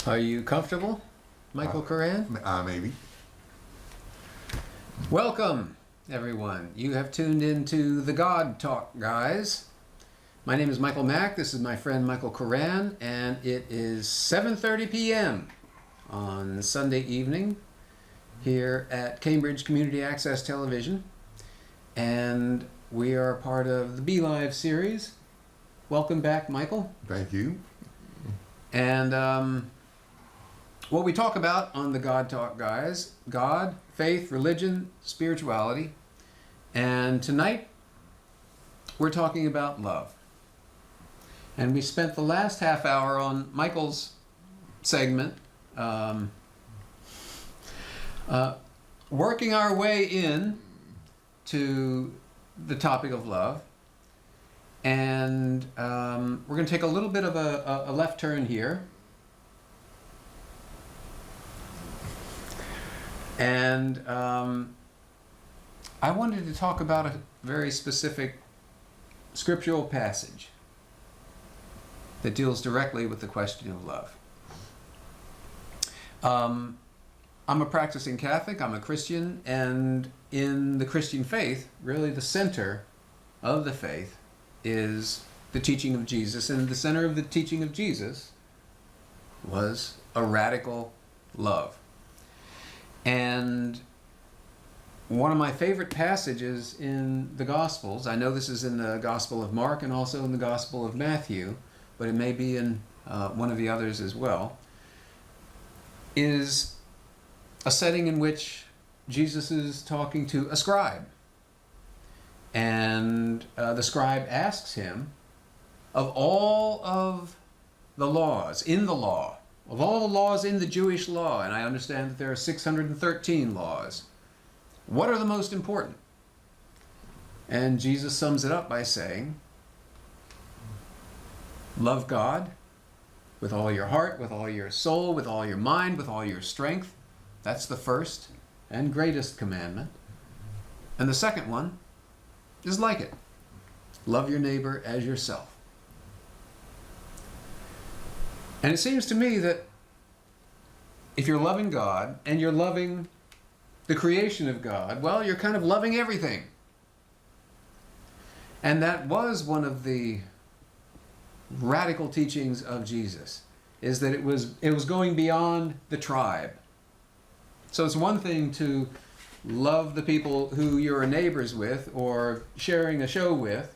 Are you comfortable, Michael Koran? Maybe. Welcome, everyone. You have tuned into the God Talk, guys. My name is Michael Mack. This is my friend Michael Koran, and it is 7:30 p.m. on Sunday evening here at Cambridge Community Access Television, and we are part of the Be Live series. Welcome back, Michael. Thank you. And what we talk about on the God Talk, guys: God, faith, religion, spirituality. And tonight, we're talking about love. And we spent the last half hour on Michael's segment, working our way in to the topic of love. And we're going to take a little bit of a left turn here. And I wanted to talk about a very specific scriptural passage that deals directly with the question of love. I'm a practicing Catholic, I'm a Christian, and in the Christian faith, really the center of the faith is the teaching of Jesus, and the center of the teaching of Jesus was a radical love. And one of my favorite passages in the Gospels, I know this is in the Gospel of Mark and also in the Gospel of Matthew, but it may be in one of the others as well, is a setting in which Jesus is talking to a scribe. And the scribe asks him, of all of the laws in the law, of all the laws in the Jewish law, and I understand that there are 613 laws, what are the most important? And Jesus sums it up by saying, love God with all your heart, with all your soul, with all your mind, with all your strength. That's the first and greatest commandment. And the second one is like it. Love your neighbor as yourself. And it seems to me that if you're loving God and you're loving the creation of God, well, you're kind of loving everything. And that was one of the radical teachings of Jesus, is that it was going beyond the tribe. So it's one thing to love the people who you're neighbors with or sharing a show with,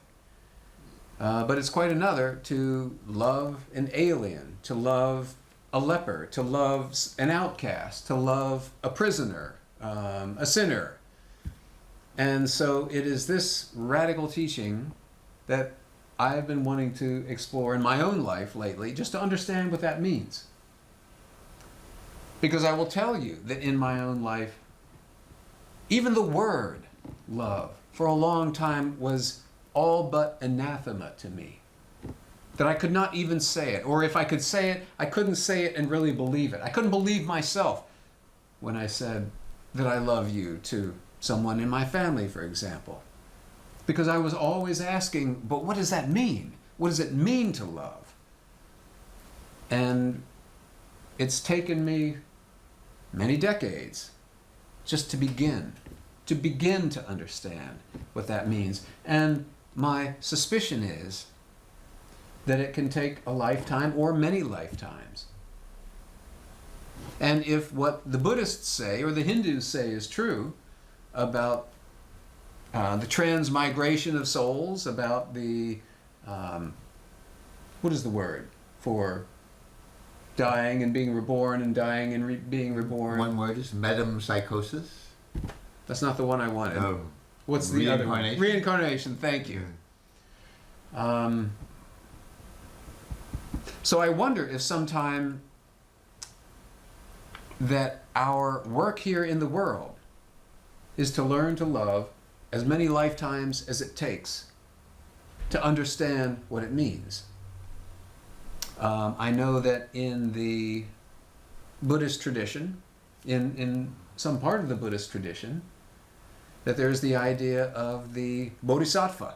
but it's quite another to love an alien, to love a leper, to love an outcast, to love a prisoner, a sinner. And so it is this radical teaching that I've been wanting to explore in my own life lately, just to understand what that means. Because I will tell you that in my own life, even the word love for a long time was all but anathema to me. That I could not even say it, or if I could say it, I couldn't say it and really believe it. I couldn't believe myself when I said that I love you to someone in my family, for example. Because I was always asking, but what does that mean? What does it mean to love? And it's taken me many decades just to begin to understand what that means. And my suspicion is that it can take a lifetime or many lifetimes. And if what the Buddhists say or the Hindus say is true about the transmigration of souls, about the, what is the word for dying and being reborn and dying and being reborn? One word is metempsychosis. That's not the one I wanted. Oh. What's the other one? Reincarnation. Reincarnation, thank you. So I wonder if sometime that our work here in the world is to learn to love as many lifetimes as it takes to understand what it means. I know that in the Buddhist tradition, in some part of the Buddhist tradition, that there's the idea of the bodhisattva.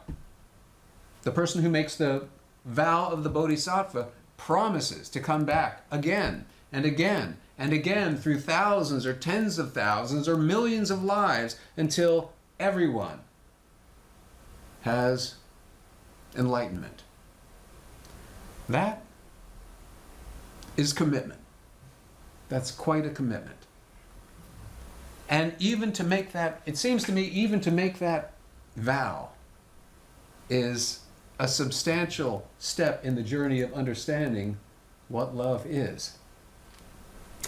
The person who makes the vow of the bodhisattva promises to come back again and again through thousands or tens of thousands or millions of lives until everyone has enlightenment. That is commitment. That's quite a commitment. And even to make that, it seems to me, even to make that vow is a substantial step in the journey of understanding what love is.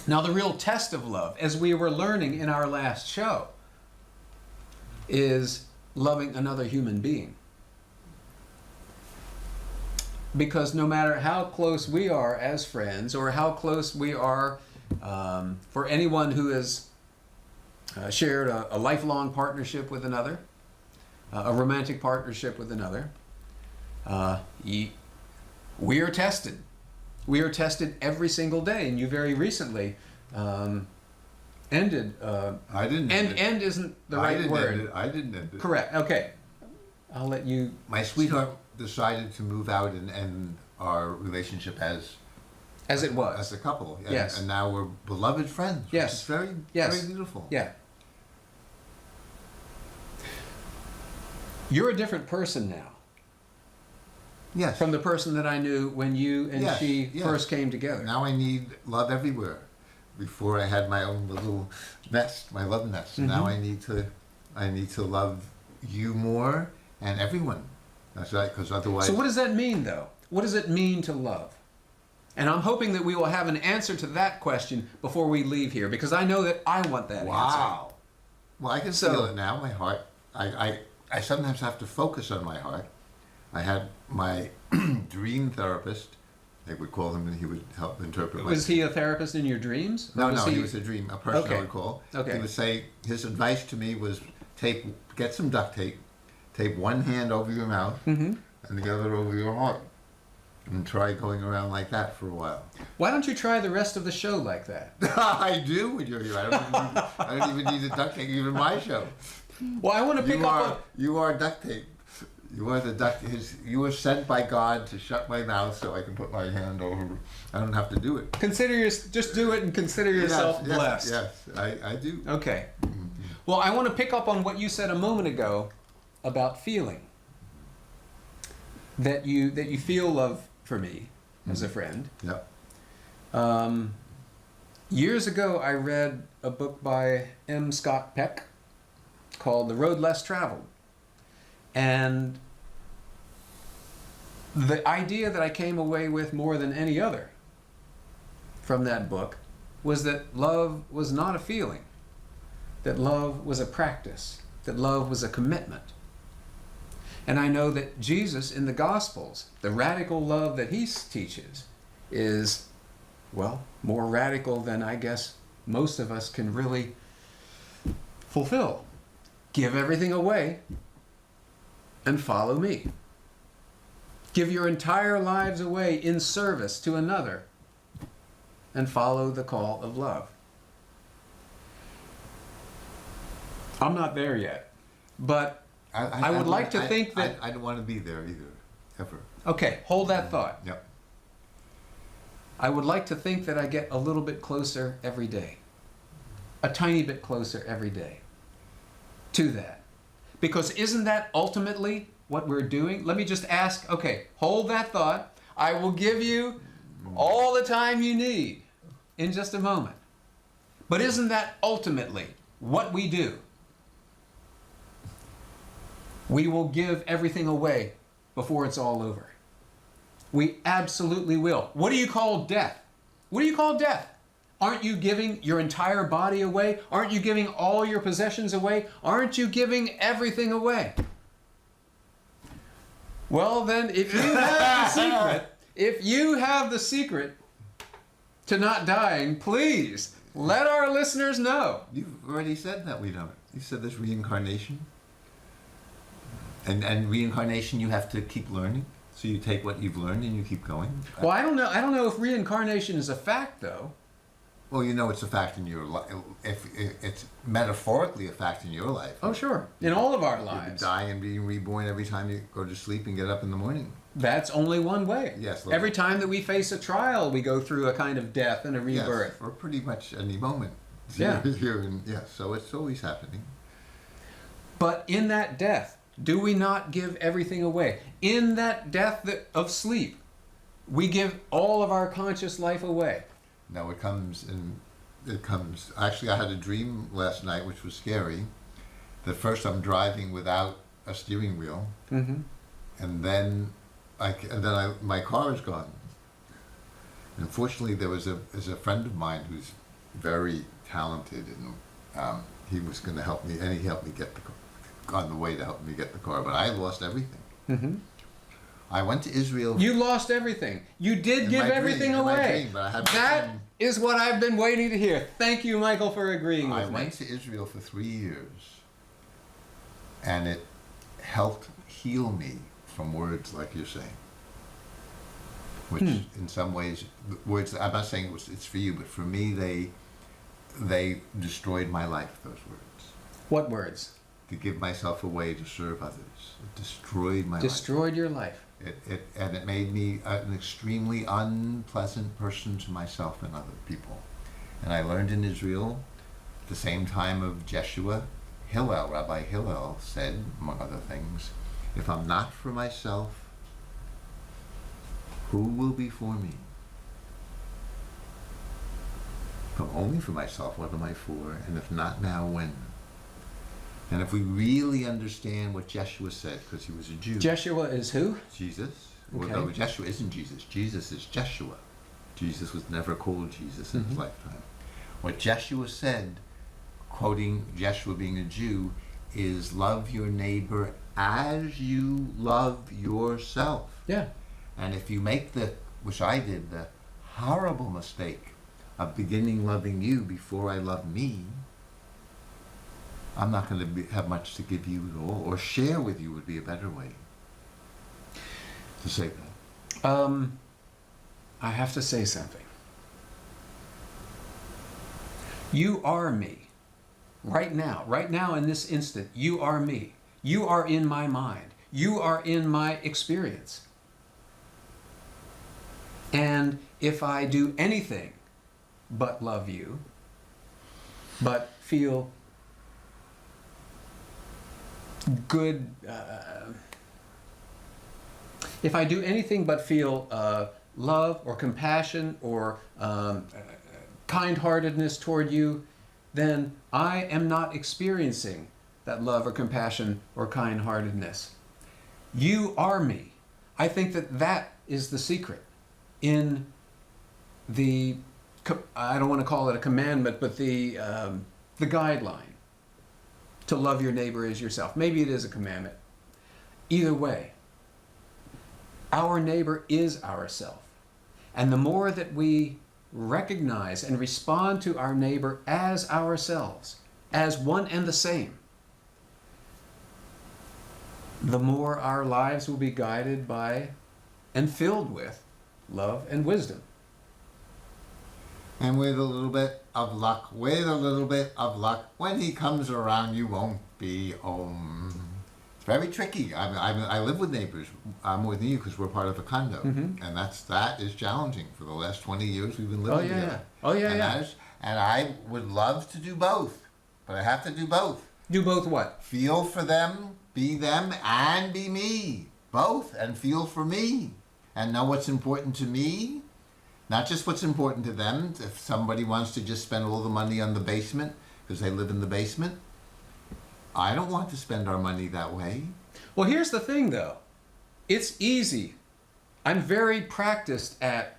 Now, the real test of love, as we were learning in our last show, is loving another human being. Because no matter how close we are as friends, or how close we are for anyone who has shared a lifelong partnership with another, a romantic partnership with another, we are tested. We are tested every single day, and you very recently ended. I didn't end it. End isn't the right word. I didn't end it. Correct. Okay. I'll let you. My sweetheart decided to move out and end our relationship as it was. as a couple. And, Yes. And now we're beloved friends. Which Yes. is very, Yes. very beautiful. Yeah. You're a different person now Yes. from the person that I knew when you and Yes, she yes. first came together. Now I need love everywhere. Before I had my own little nest, my love nest. Now Mm-hmm. I need to love you more and everyone. That's right, because otherwise. So what does that mean, though? What does it mean to love? And I'm hoping that we will have an answer to that question before we leave here, because I know that I want that answer. Wow. Well, I can So- feel it now. My heart. I sometimes have to focus on my heart. I had my dream therapist. They would call him, and he would help interpret. Was he a therapist in your dreams? Or No, he was a dream, a person Okay. I would call. Okay. He would say, his advice to me was get some duct tape one hand over your mouth Mm-hmm. and the other over your heart, and try going around like that for a while. Why don't you try the rest of the show like that? I do when you're here. I don't even need the duct tape, even my show. Well, I want to pick up You are duct tape. You are the duct. You were sent by God to shut my mouth so I can put my hand over. I don't have to do it. just do it and consider yourself Yes, blessed. Yes, I do. Okay. Well, I want to pick up on what you said a moment ago about feeling. That you feel love for me as a friend. Yeah. Years ago, I read a book by M. Scott Peck called The Road Less Traveled. And the idea that I came away with more than any other from that book was that love was not a feeling, that love was a practice, that love was a commitment. And I know that Jesus in the Gospels, the radical love that he teaches is, well, more radical than I guess most of us can really fulfill. Give everything away and follow me. Give your entire lives away in service to another and follow the call of love. I'm not there yet, but I would like to think that... I don't want to be there either, ever. Okay, hold that thought. Yep. I would like to think that I get a little bit closer every day. A tiny bit closer every day to that. Because isn't that ultimately what we're doing? Let me just ask, okay, hold that thought. I will give you all the time you need in just a moment. But isn't that ultimately what we do? We will give everything away before it's all over. We absolutely will. What do you call death? What do you call death? Aren't you giving your entire body away? Aren't you giving all your possessions away? Aren't you giving everything away? Well then, if you have the secret to not dying, please let our listeners know. You've already said that we don't. You said this reincarnation. And reincarnation, you have to keep learning. So you take what you've learned and you keep going. Well, I don't know if reincarnation is a fact, though. Well, you know it's a fact in your life. If it's metaphorically a fact in your life. Oh, sure. In all of our You lives. die and being reborn every time you go to sleep and get up in the morning. That's only one way. Yes. Every time that we face a trial, we go through a kind of death and a rebirth. Yes, or pretty much any moment. Yeah. So it's always happening. But in that death, do we not give everything away? In that death of sleep, we give all of our conscious life away. No, it comes. Actually, I had a dream last night, which was scary. That first I'm driving without a steering wheel, Mm-hmm. and then my car is gone. And fortunately, there's a friend of mine who's very talented, and he was going to help me, and he helped me get the car, on the way to help me get the car. But I lost everything. Mm-hmm. I went to Israel. You lost everything. You did In give my everything dream, in my away. dream, but I had That dream. is what I've been waiting to hear. Thank you, Michael, for agreeing I with me. went to Israel for 3 years, and it helped heal me from words like you're saying. Which, in some ways, words. I'm not saying it's for you, but for me, they destroyed my life. Those words. What words? To give myself away to serve others. It destroyed my life. Destroyed your life. It made me an extremely unpleasant person to myself and other people. And I learned in Israel, at the same time of Jeshua, Rabbi Hillel said, among other things, if I'm not for myself, who will be for me? If I'm only for myself, what am I for? And if not now, when? And if we really understand what Jeshua said, because he was a Jew. Jeshua is who? Jesus. Okay. Well, no, Jeshua isn't Jesus. Jesus is Jeshua. Jesus was never called Jesus in his lifetime. What Jeshua said, quoting Jeshua being a Jew, is love your neighbor as you love yourself. Yeah. And if you make which I did, the horrible mistake of beginning loving you before I love me, I'm not going to have much to give you at all, or share with you would be a better way to say that. I have to say something. You are me. Right now in this instant, you are me. You are in my mind. You are in my experience. And if I do anything but love you, but feel good, if I do anything but feel love or compassion or kind-heartedness toward you, then I am not experiencing that love or compassion or kind-heartedness. You are me. I think that is the secret in the, I don't want to call it a commandment, but the guideline to love your neighbor as yourself. Maybe it is a commandment. Either way, our neighbor is ourself. And the more that we recognize and respond to our neighbor as ourselves, as one and the same, the more our lives will be guided by and filled with love and wisdom. And with a little bit of luck, when he comes around, you won't be It's very tricky. I live with neighbors more than you because we're part of a condo, and that is challenging. For the last 20 years, we've been living together. And I would love to do both, but I have to do both. Do both what? Feel for them, and be me. Both, and feel for me, and know what's important to me. Not just what's important to them. If somebody wants to just spend all the money on the basement because they live in the basement, I don't want to spend our money that way. Well, here's the thing, though. It's easy. I'm very practiced at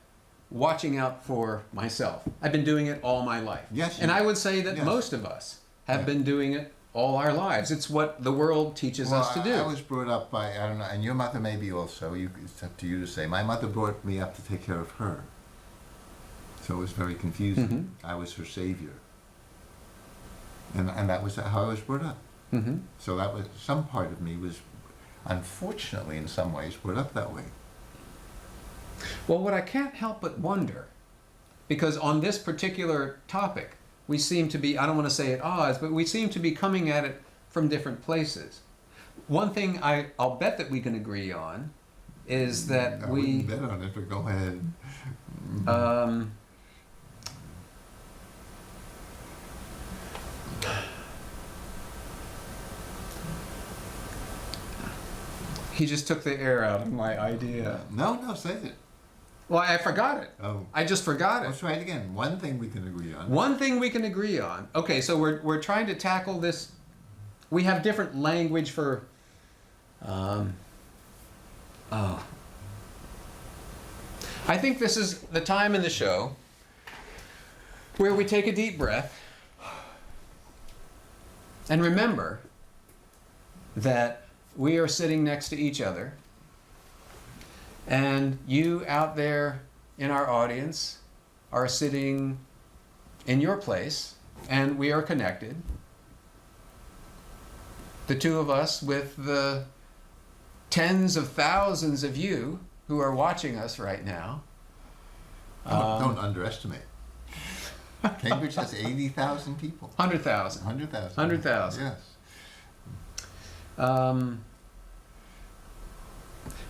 watching out for myself. I've been doing it all my life. Yes. And I would say that Yes. most of us have been doing it all our lives. It's what the world teaches us to do. I was brought up by, I don't know, and your mother maybe also, it's up to you to say. My mother brought me up to take care of her. So it was very confusing. I was her savior. And that was how I was brought up. So that was, some part of me was, unfortunately, in some ways, brought up that way. Well, what I can't help but wonder, because on this particular topic, we seem to be, I don't want to say at odds, but we seem to be coming at it from different places. One thing I'll bet that we can agree on is that I wouldn't bet on it, but go ahead. um, he just took the air out of my idea. No, say it. Well, I forgot it. Oh. I just forgot it. Let's try it again. One thing we can agree on. One thing we can agree on. Okay, so we're trying to tackle this. We have different language for. I think this is the time in the show where we take a deep breath and remember that we are sitting next to each other, and you out there in our audience are sitting in your place, and we are connected. The two of us with the tens of thousands of you who are watching us right now. Don't underestimate. Cambridge has 80,000 people. 100,000. 100,000. 100,000. Yes.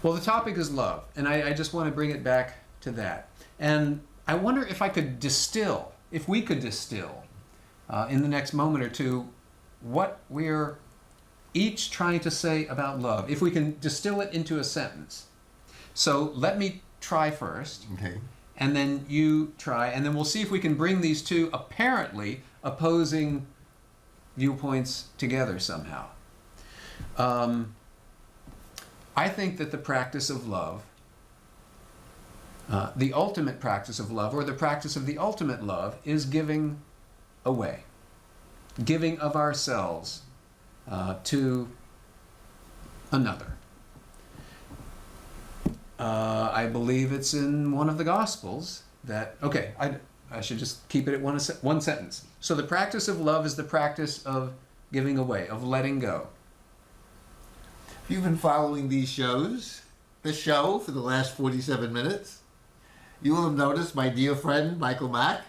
Well, the topic is love, and I just want to bring it back to that. And I wonder if I could distill, if we could distill in the next moment or two what we're each trying to say about love, if we can distill it into a sentence. So let me try first. Okay. And then you try, and then we'll see if we can bring these two apparently opposing viewpoints together somehow. I think that the practice of love, the ultimate practice of love, or the practice of the ultimate love, is giving away, giving of ourselves to another. I believe it's in one of the Gospels that, okay, I should just keep it at one sentence. So the practice of love is the practice of giving away, of letting go. If you've been following these shows, the show for the last 47 minutes, you will have noticed my dear friend Michael Mack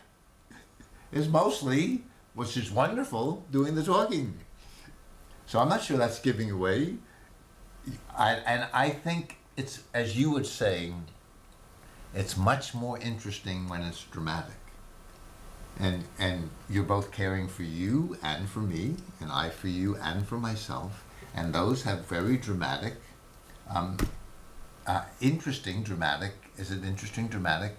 is mostly, which is wonderful, doing the talking. So I'm not sure that's giving away. I think it's, as you would say, it's much more interesting when it's dramatic. And you're both caring for you and for me, and I for you and for myself. And those have very dramatic, interesting dramatic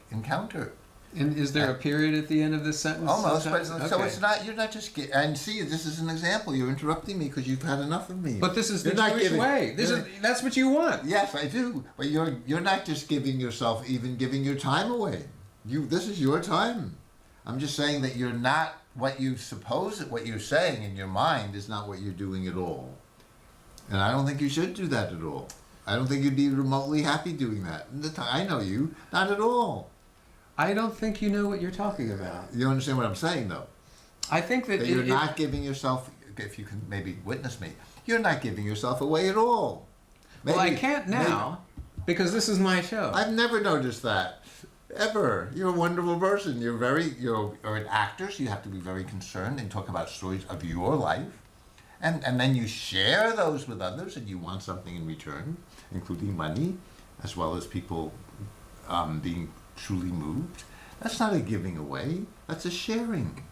encounter. And is there a period at the end of this sentence? Almost, but sometimes? so Okay. it's not, you're not just, and see, this is an example, you're interrupting me because you've had enough of me. But this is the You're not Jewish giving- way. That's what you want. Yes, I do, but you're not just giving yourself, even giving your time away. This is your time. I'm just saying that you're not, what you suppose that what you're saying in your mind is not what you're doing at all. And I don't think you should do that at all. I don't think you'd be remotely happy doing that. I know you, not at all. I don't think you know what you're talking about. You understand what I'm saying, though? I think that You're not giving yourself, if you can maybe witness me, you're not giving yourself away at all. Well, I can't now because this is my show. I've never noticed that, ever. You're a wonderful person. You're an actor, so you have to be very concerned and talk about stories of your life. And then you share those with others, and you want something in return, including money, as well as people being truly moved. That's not a giving away. That's a sharing.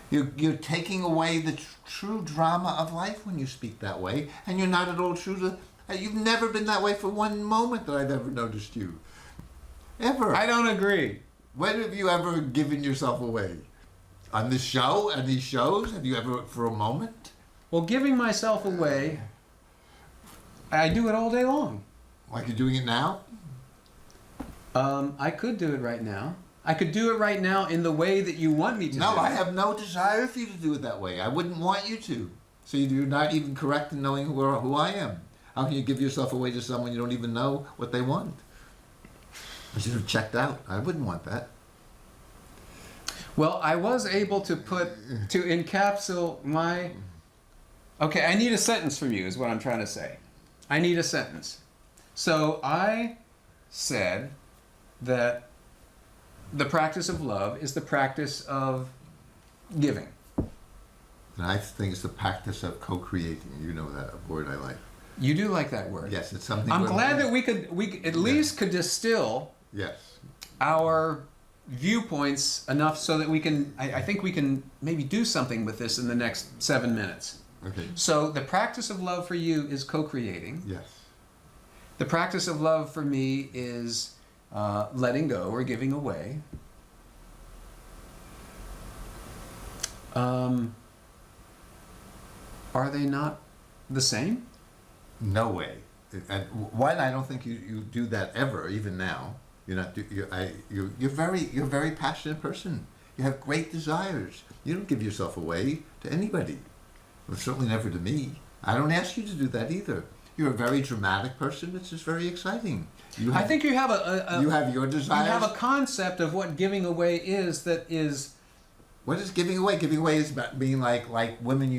You're taking away the true drama of life when you speak that way, and you're not at all true to. You've never been that way for one moment that I've ever noticed you. Ever. I don't agree. When have you ever given yourself away? On this show and these shows? Have you ever, for a moment? Well, giving myself away, I do it all day long. Like you're doing it now? I could do it right now. I could do it right now in the way that you want me to do it. No, I have no desire for you to do it that way. I wouldn't want you to. So you're not even correct in knowing who I am. How can you give yourself away to someone you don't even know what they want? You should have checked out. I wouldn't want that. Well, I was able to encapsulate my... Okay, I need a sentence from you is what I'm trying to say. I need a sentence. So I said that the practice of love is the practice of giving. And I think it's the practice of co-creating. You know that, a word I like. You do like that word. Yes, it's something. I'm we're- glad that we at least could distill Yes. our viewpoints enough so that we can, I think we can maybe do something with this in the next 7 minutes. Okay. So the practice of love for you is co-creating. Yes. The practice of love for me is letting go or giving away. Are they not the same? No way. And one, I don't think you do that ever, even now. You're not. You're a very passionate person. You have great desires. You don't give yourself away to anybody. Well, certainly never to me. I don't ask you to do that either. You're a very dramatic person. It's just very exciting. I think you have you have your desires. You have a concept of what giving away is that is. What is giving away? Giving away is about being like women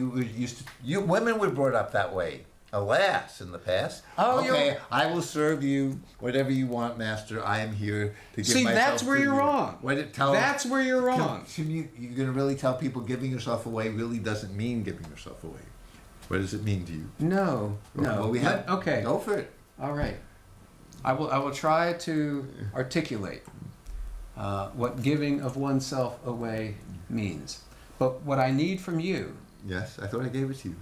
women were brought up that way. Alas, in the past. Oh, okay, I will serve you whatever you want, master. I am here to give See, myself that's where to you're you. wrong. That's where you're wrong. You're going to really tell people giving yourself away really doesn't mean giving yourself away. What does it mean to you? No. Well, we have. Okay. Go for it. All right. I will try to articulate what giving of oneself away means. But what I need from you. Yes, I thought I gave it to you.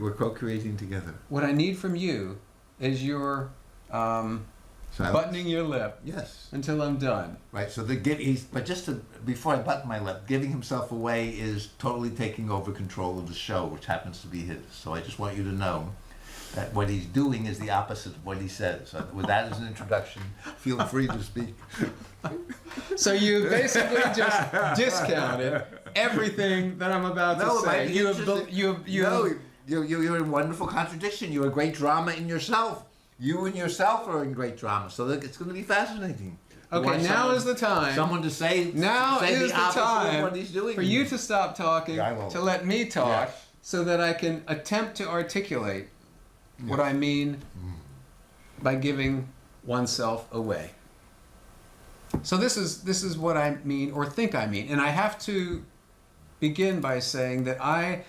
We're co-creating together. What I need from you is your buttoning your lip. Yes. Until I'm done. Right. So before I button my lip, giving himself away is totally taking over control of the show, which happens to be his. So I just want you to know that what he's doing is the opposite of what he says. So with that as an introduction, feel free to speak. So you basically just discounted everything that I'm about to say. You're in wonderful contradiction. You're a great drama in yourself. You and yourself are in great drama. So it's going to be fascinating. Okay, now is the time. Someone to say now say is the the opposite of what time he's doing. for you to stop talking, to let me talk, Yes. so that I can attempt to articulate what I mean by giving oneself away. So this is what I mean or think I mean, and I have to begin by saying that I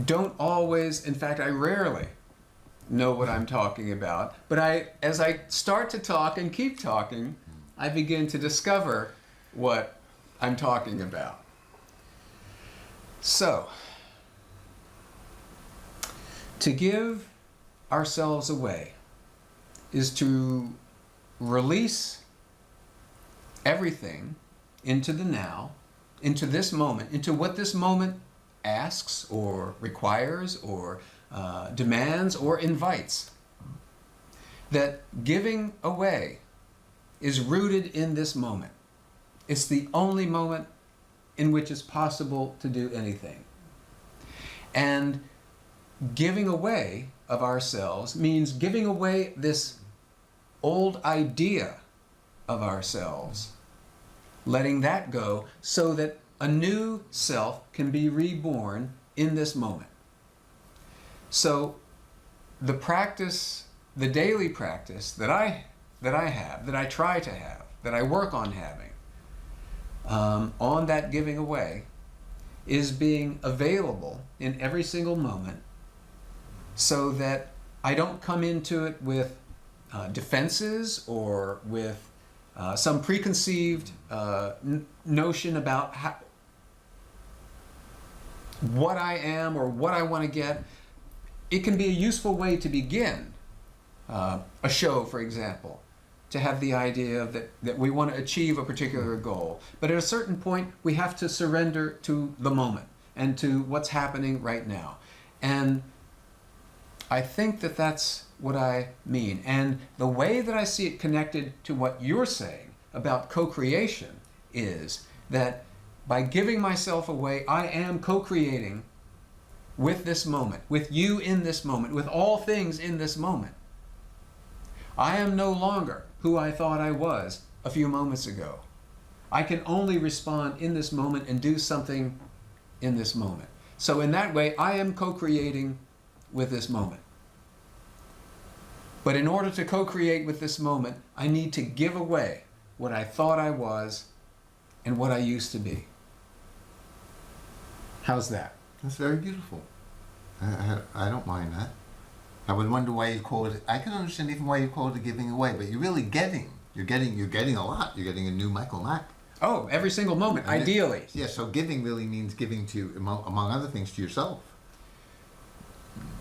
don't always, in fact, I rarely know what I'm talking about, but as I start to talk and keep talking, I begin to discover what I'm talking about. So, to give ourselves away is to release everything into the now, into this moment, into what this moment asks or requires or demands or invites. That giving away is rooted in this moment. It's the only moment in which it's possible to do anything. And giving away of ourselves means giving away this old idea of ourselves, letting that go so that a new self can be reborn in this moment. So the practice, the daily practice that I have, that I try to have, that I work on having, on that giving away, is being available in every single moment so that I don't come into it with defenses or with some preconceived notion about what I am or what I want to get. It can be a useful way to begin a show, for example, to have the idea that we want to achieve a particular goal. But at a certain point, we have to surrender to the moment and to what's happening right now. And I think that that's what I mean. And the way that I see it connected to what you're saying about co-creation is that by giving myself away, I am co-creating with this moment, with you in this moment, with all things in this moment. I am no longer who I thought I was a few moments ago. I can only respond in this moment and do something in this moment. So in that way, I am co-creating with this moment. But in order to co-create with this moment, I need to give away what I thought I was and what I used to be. How's that? That's very beautiful. I don't mind that. I would wonder why you call it. I can understand even why you call it a giving away, but you're really getting. You're getting a lot. You're getting a new Michael Mack. Oh, every single moment, And ideally. Yeah. So giving really means giving to, among other things, to yourself.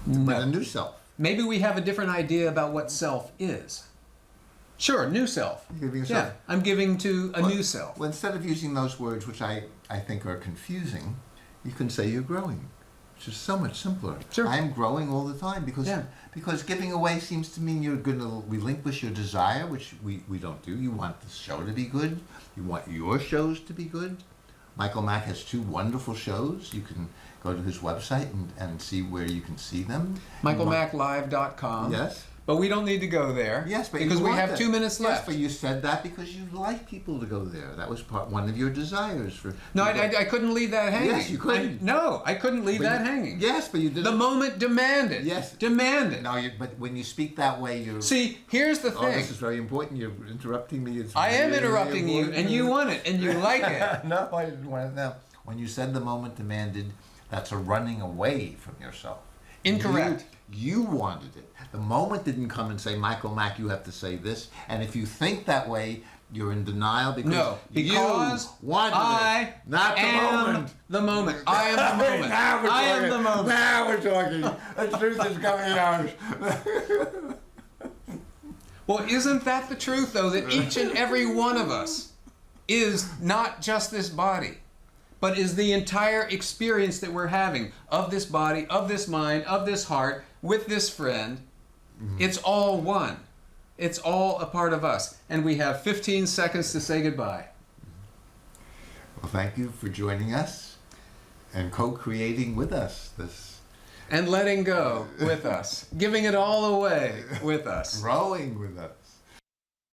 But a new self. Maybe we have a different idea about what self is. Sure, new self. You're giving yourself. Yeah, I'm giving to a new self. Well, instead of using those words, which I think are confusing, you can say you're growing, which is so much simpler. Sure. I'm growing all the time because giving away seems to mean you're going to relinquish your desire, which we don't do. You want the show to be good. You want your shows to be good. Michael Mack has 2 wonderful shows. You can go to his website and see where you can see them. MichaelMackLive.com. Yes. But we don't need to go there. Yes, but because you we want have that. 2 minutes Yes, left. but you said that because you like people to go there. That was one of your desires for. No, I couldn't leave that hanging. Yes, you couldn't. No, I couldn't leave But that you- hanging. Yes, but you did. The moment demanded. Yes. Demanded. No, but when you speak that way, you're. See, here's the Oh, thing. this is very important. You're interrupting me. It's I am really interrupting you, important. and you want it, and you like it. No, I didn't want it now. When you said the moment demanded, that's a running away from yourself. Incorrect. You wanted it. The moment didn't come and say, Michael Mack, you have to say this. And if you think that way, you're in denial because, No, because you wanted I it, not the am moment. the moment. I am the moment. Now we're I am talking. the moment. Now we're talking. The truth is coming out. Well, isn't that the truth, though, that each and every one of us is not just this body, but is the entire experience that we're having of this body, of this mind, of this heart, with this friend. It's all one. It's all a part of us. And we have 15 seconds to say goodbye. Well, thank you for joining us and co-creating with us this. And letting go with us. Giving it all away with us. Growing with us.